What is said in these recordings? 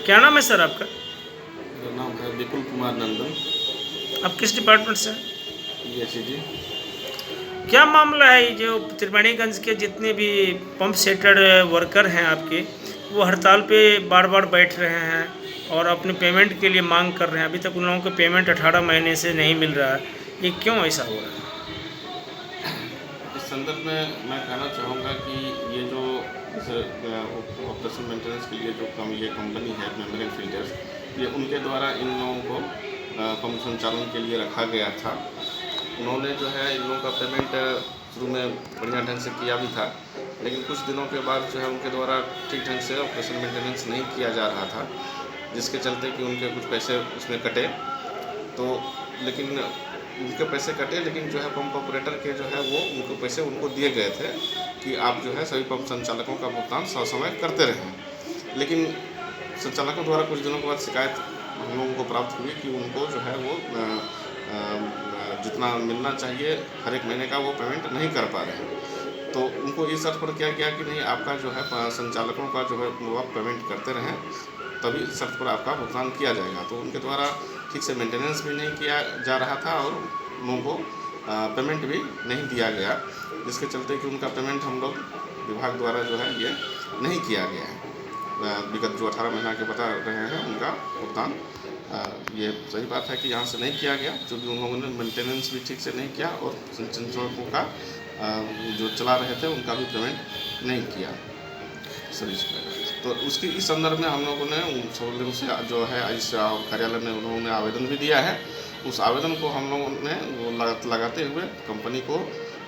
क्या नाम है सर आपका? मेरा नाम है विपुल कुमार नंदन। आप किस डिपार्टमेंट से हैं? PHED। क्या मामला है ये जो त्रिवेणीगंज के जितने भी पंप सेटेड वर्कर हैं आपके, वो हड़ताल पे बार बार बैठ रहे हैं और अपने पेमेंट के लिए मांग कर रहे हैं। अभी तक उन लोगों को पेमेंट 18 महीने से नहीं मिल रहा है। ये क्यों ऐसा हो रहा है? इस संदर्भ में मैं कहना चाहूँगा कि ये जो ऑपरेशन मेंटेनेंस के लिए जो ये कंपनी है मेमोरियल फिल्टर्स, ये उनके द्वारा इन लोगों को पंप संचालन के लिए रखा गया था। उन्होंने जो है इन लोगों का पेमेंट शुरू में बढ़िया ढंग से किया भी था, लेकिन कुछ दिनों के बाद जो है उनके द्वारा ठीक ढंग से ऑपरेशन मेंटेनेंस नहीं किया जा रहा था, जिसके चलते कि उनके कुछ पैसे उसमें कटे। तो लेकिन उनके पैसे कटे, लेकिन जो है पंप ऑपरेटर के जो है वो उनको पैसे उनको दिए गए थे कि आप जो है सभी पंप संचालकों का भुगतान ससमय करते रहें। लेकिन संचालकों द्वारा कुछ दिनों के बाद शिकायत हम लोगों को प्राप्त हुई कि उनको जो है वो जितना मिलना चाहिए हर एक महीने का वो पेमेंट नहीं कर पा रहे हैं। तो उनको इस शर्त पर किया गया कि नहीं, आपका जो है संचालकों का जो है वो आप पेमेंट करते रहें, तभी शर्त पर आपका भुगतान किया जाएगा। तो उनके द्वारा ठीक से मेंटेनेंस भी नहीं किया जा रहा था और लोगों को पेमेंट भी नहीं दिया गया, जिसके चलते कि उनका पेमेंट हम लोग विभाग द्वारा जो है ये नहीं किया गया है। विगत जो 18 महीना के बता रहे हैं उनका भुगतान, ये सही बात है कि यहाँ से नहीं किया गया, क्योंकि उन लोगों ने मेंटेनेंस भी ठीक से नहीं किया और संचालकों का जो चला रहे थे उनका भी पेमेंट नहीं किया सर्विस में। तो उसके इस संदर्भ में हम लोगों ने उन सब लोगों से जो है इस कार्यालय में उन्होंने आवेदन भी दिया है। उस आवेदन को हम लोगों ने वो लगाते हुए कंपनी को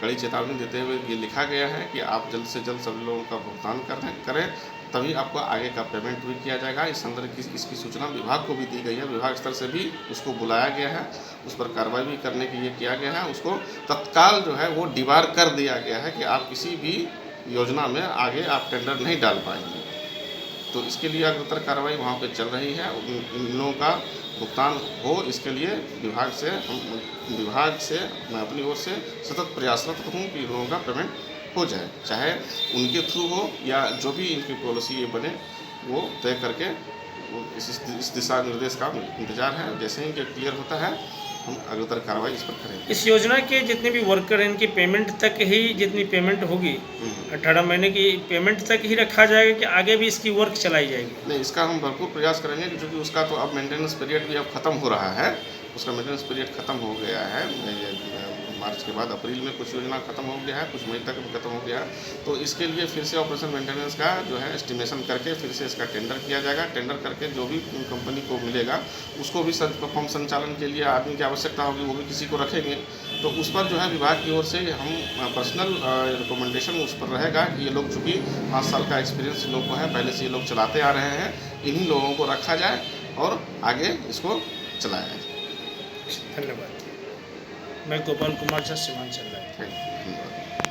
कड़ी चेतावनी देते हुए ये लिखा गया है कि आप जल्द से जल्द सभी लोगों का भुगतान करें, तभी आपको आगे का पेमेंट भी किया जाएगा। इस संदर्भ की इसकी सूचना विभाग को भी दी गई है, विभाग स्तर से भी उसको बुलाया गया है, उस पर कार्रवाई भी करने के लिए किया गया है। उसको तत्काल जो है वो डिबार कर दिया गया है कि आप किसी भी योजना में आगे आप टेंडर नहीं डाल पाएंगे। तो इसके लिए अग्रतर कार्रवाई वहाँ पे चल रही है। इन लोगों का भुगतान हो, इसके लिए विभाग से मैं अपनी ओर से सतत प्रयासरत हूँ कि इन लोगों का पेमेंट हो जाए, चाहे उनके थ्रू हो या जो भी इनकी पॉलिसी ये बने वो तय करके इस दिशा निर्देश का इंतजार है। जैसे ही ये क्लियर होता है हम अग्रतर कार्रवाई इस पर करेंगे। इस योजना के जितने भी वर्कर हैं इनकी पेमेंट तक ही, जितनी पेमेंट होगी 18 महीने की पेमेंट तक ही रखा जाएगा कि आगे भी इसकी वर्क चलाई जाएगी? नहीं, इसका हम भरपूर प्रयास करेंगे, क्योंकि उसका तो अब मेंटेनेंस पीरियड भी अब ख़त्म हो रहा है। उसका मेंटेनेंस पीरियड ख़त्म हो गया है, मार्च के बाद अप्रैल में कुछ योजना ख़त्म हो गया है, कुछ मई तक भी ख़त्म हो गया है। तो इसके लिए फिर से ऑपरेशन मेंटेनेंस का जो है एस्टिमेशन करके फिर से इसका टेंडर किया जाएगा। टेंडर करके जो भी कंपनी को मिलेगा उसको भी पंप संचालन के लिए आदमी की आवश्यकता होगी, वो भी किसी को रखेंगे। तो उस पर जो है विभाग की ओर से हम पर्सनल रिकमेंडेशन उस पर रहेगा कि ये लोग चूँकि 5 साल का एक्सपीरियंस लोग को है, पहले से ये लोग चलाते आ रहे हैं, इन्हीं लोगों को रखा जाए और आगे इसको चलाया जाए। धन्यवाद। मैं गोपाल कुमार झा, सीमांचल। धन्यवाद।